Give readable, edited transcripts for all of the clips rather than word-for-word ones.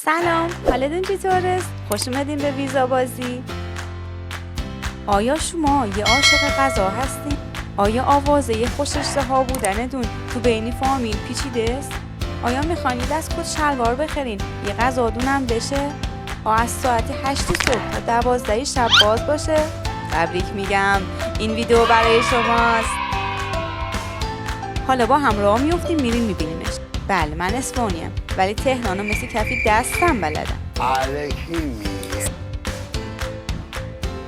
سلام، حالتون چطوره؟ خوش اومدین به ویزا بازی. آیا شما یه عاشق غذا هستین؟ آیا آوازه خوش اشتها بودنتون تو بین فامیل پیچیده است؟ آیا میخواین دست کت شلوار بخرین یه غذا دونم بشه؟ از ساعت 8 صبح تا 12 شب باز باشه؟ تبریک میگم، این ویدیو برای شماست. حالا با هم راه میفتیم میریم میبینیمش. بله، من اصفهانیم ولی تهرانو مثل کفی دستم بلدم.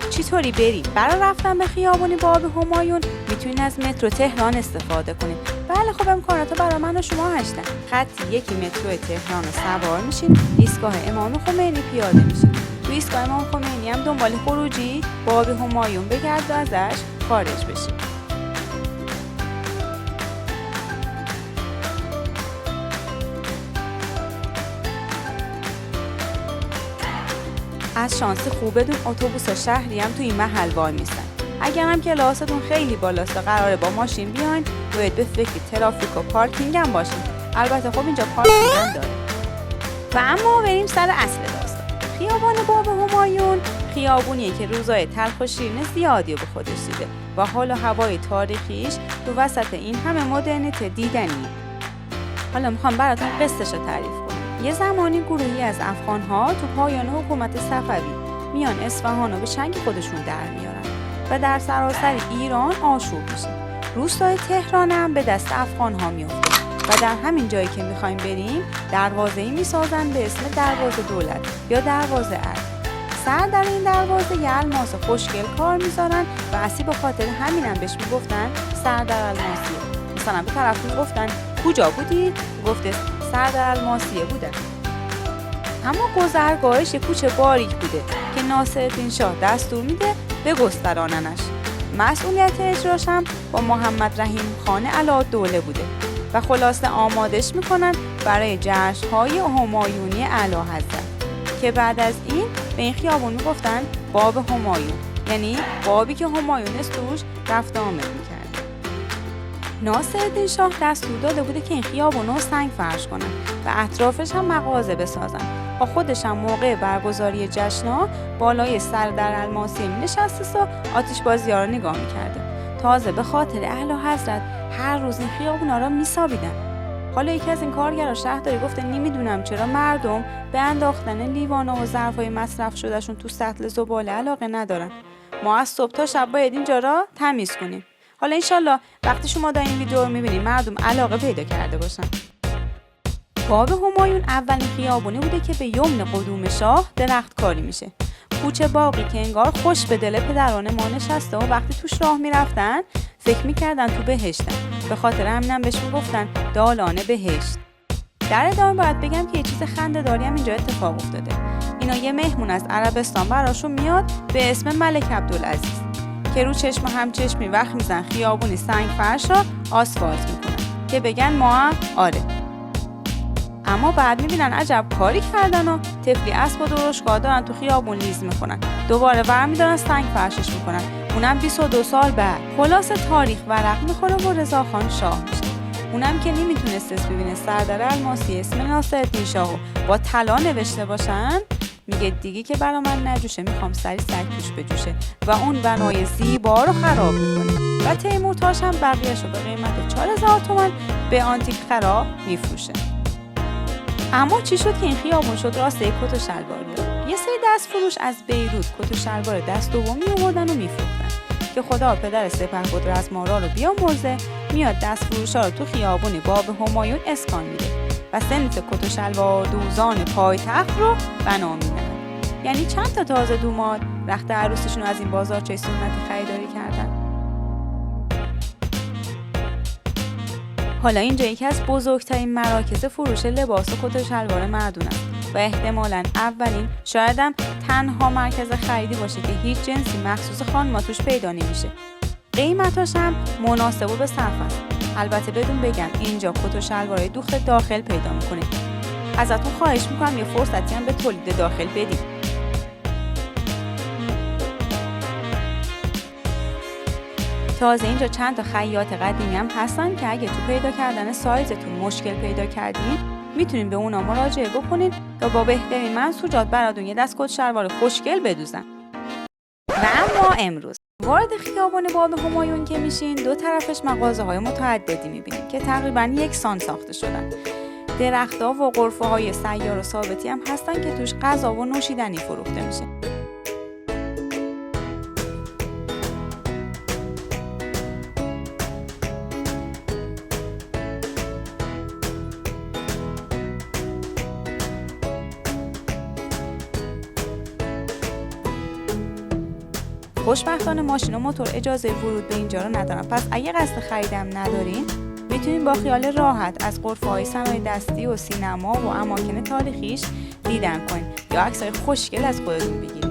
چطوری بریم؟ برای رفتن به خیابون باب همایون میتونین از مترو تهران استفاده کنیم. بله خب امکانات برای من و شما هستن. خط 1 مترو تهران رو سوار میشین، ایستگاه امام خمینی پیاده میشین. تو ایستگاه امام خمینی هم دنبال خروجی باب همایون بگرد و ازش خارج بشین. از شانس خوبتون اتوبوس شهری هم تو این محل وای میستن. اگر هم کلاستون خیلی بالاست و قراره با ماشین بیاین، باید به فکر ترافیک و پارکینگ هم باشین. البته خب اینجا پارکینگ هم داره. و اما بریم سر اصل داستان. خیابان باب همایون خیابونیه که روزای تلخ و شیرین زیادی رو به خودش دیده و حال و هوای تاریخیش تو وسط این همه مدرنیت دیدنیه. حالا میخوام براتون قصه‌ش رو تعریف کنم. یه زمانی گروهی از افغان‌ها تو پایان حکومت صفوی میان اصفهان رو به چنگ خودشون در میارن و در سراسر ایران آشوب میشه. روستای تهران هم به دست افغان‌ها میفته و در همین جایی که میخوایم بریم دروازه‌ای میسازن به اسم دروازه دولت یا دروازه ارگ. سر در این دروازه یه الماس خوشگل کار میذارن و اصلی به خاطر همینم بهش میگفتن سر در الماسیه. مثلا به طرف میگفتن کجا بودی؟ گفته سر در الماسیه بودن. اما گذرگاهش یه کوچه باریک بوده که ناصرالدین شاه دستور میده بگستراننش. مسئولیت اجراش هم با محمد رحیم خان علاءالدوله بوده و خلاصه آمادش میکنن برای جشن‌های همایونی اعلیحضرت که بعد از این به این خیابون میگفتن باب همایون، یعنی بابی که همایون توش رفت آمد میکرد. ناصرالدین شاه دستور داده بوده که این خیابون رو سنگ فرش کنن و اطرافش هم مغازه بسازن. با خودش هم موقع برگزاری جشن‌ها بالای سر در الماسی می‌نشسته و آتش بازی‌ها رو نگاه می‌کرده. تازه به خاطر اعلیحضرت هر روز این خیابونا رو می‌سابیدن. حالا یکی از این کارگرا شهرداری گفته نمیدونم چرا مردم به انداختن لیوانا و ظرفای مصرف شدهشون تو سطل زباله علاقه ندارن. ما از صبح تا شب باید اینجا را تمیز کنیم. حالا انشالله وقتی شما در این ویدیو رو میبینید مردم علاقه پیدا کرده باشن. باب همایون اولین خیابونی بوده که به یمن قدوم شاه درخت کاری میشه. کوچه باقی که انگار خوش به دل پدران ما نشسته و وقتی توش راه میرفتن فکر میکردن تو بهشتن. به خاطر همینم بهش میگفتن دالان بهشت. در ادامه باید بگم که یه چیز خنده‌داری هم اینجا اتفاق افتاده. اینا یه مهمون از عربستان براشون میاد به اسم ملک عبدالعزیز که رو چشم همچشمی وقت میزن خیابونی سنگ فرش را آسفالت میکنن که بگن ما هم آره. اما بعد میبینن عجب کاری کردن و طفلی اسب و درشکا دارن تو خیابون لیز میکنن. دوباره برمیدارن سنگ فرشش میکنن، اونم 22 سال بعد. خلاصه تاریخ ورق میخوره و رضاخان شاه میشه. اونم که نمیتونست ببینه سردر الماسی اسم ناصرالدین شاهو با طلا نوشته باشن، میگه دیگه که برا من نجوشه، میخوام سری سگ توش بجوشه و اون بنای زیبا رو خراب میکنه و تیمورتاش هم بقیه‌شو به قیمت 4000 تومان به آنتیک خراب میفروشه. اما چی شد که این خیابون شد راسته کت و شلوار داره؟ یه سری دست فروش از بیروت کت و شلوار دست دومی آوردن و میفروختن که خدا پدر سپهبد رزمارا رو بیامرزه، میاد دست فروشا رو تو خیابون باب همایون اسکان میده و صنف کت و شلوار دوزان پایتخت رو بنا میدن. یعنی چند تا تازه دوماد رخت عروسشون از این بازارچه سنتی خریداری کردن. حالا اینجا یکی از بزرگترین مراکز فروش لباس و کت و شلوار مردون است و احتمالاً اولین شایدم تنها مرکز خریدی باشه که هیچ جنسی مخصوص خانم‌ها توش پیدا نمیشه. قیمتاش هم مناسب و به صرف است. البته بدون بگم اینجا کت و شلوارای دوخت داخل پیدا میکنید. ازتون خواهش میکنم یه فرصتی هم به تولید داخل بدید. تازه اینجا چند تا خیاط قدیمی هم هستن که اگه تو پیدا کردن سایزتون مشکل پیدا کردین میتونین به اونا مراجعه بکنین تا با بهترین منسوجات براتون یه دست کت شلوار خوشگل بدوزن. و اما امروز وارد خیابان باب همایون که میشین، دو طرفش مغازه‌های متعددی میبینین که تقریباً یکسان ساخته شدن. درخت‌ها و غرفه‌های سیار و ثابتی هم هستن که توش غذا و نوشیدنی فروخته میشه. خوشبختانه ماشین و موتور اجازه ورود به اینجا رو ندارن، پس اگه قصد خریدم ندارین میتونین با خیال راحت از غرفه‌های صنایع دستی و سینما و اماکن تاریخیش دیدن کنین یا عکسای خوشگل از خودتون بگیرین.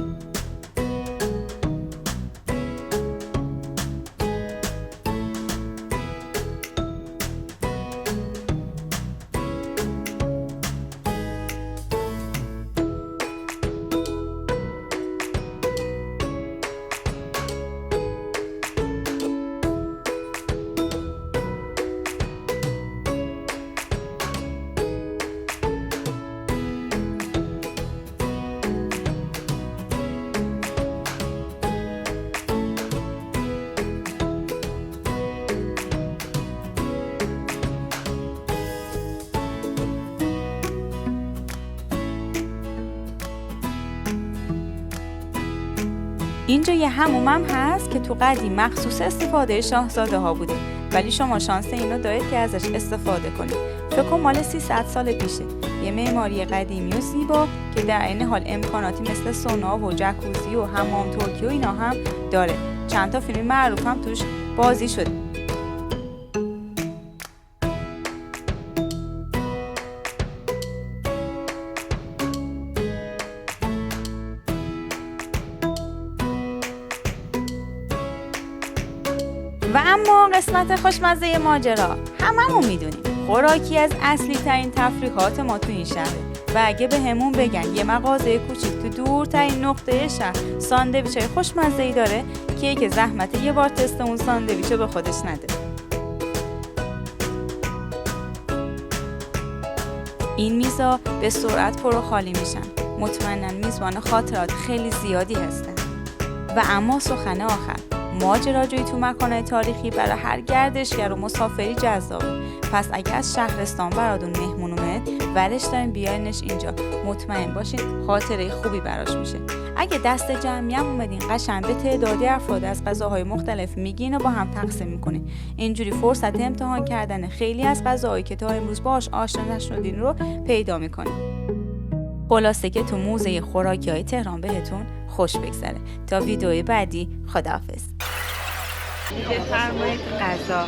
اینجا یه حمومم هست که تو قدیم مخصوص استفاده شاهزاده ها بوده، ولی شما شانس اینو دارید که ازش استفاده کنید. فکر کنم مال 300 سال پیشه. یه معماری قدیمی و زیبا که در عین حال امکاناتی مثل سونا و جکوزی و حمام ترکی و اینا هم داره. چند تا فیلم معروف هم توش بازی شده. و اما قسمت خوشمزه ماجرا، هممون میدونیم خوراکی از اصلی ترین تفریحات ما تو این شهره و اگه به همون بگن یه مغازه کوچیک تو دورترین نقطه شهر ساندویچای خوشمزه‌ای داره، که زحمت یه بار تست اون ساندویچو به خودش نده. این میزا به سرعت پر و خالی میشن. مطمئناً میزبان خاطرات خیلی زیادی هستن. و اما سخن آخر، ماجراجویی تو مکان‌های تاریخی برای هر گردشگر و مسافری جذابه. پس اگه از شهرستان براتون مهمون اومد ورش دارین بیارینش اینجا، مطمئن باشین خاطره خوبی براش میشه. اگه دست جمعی هم اومدین قشنگ به تعدادی افراد از غذاهای مختلف میگین و با هم تقسیم میکنین. اینجوری فرصت امتحان کردن خیلی از غذاهایی که تا امروز باهاش آشنا نشدین رو پیدا میکنین. خلاصه که تو موزه خوراکی‌های تهران بهتون خوش بگذره. تا ویدیوی بعدی، خداحافظ. بفرمایید غذا.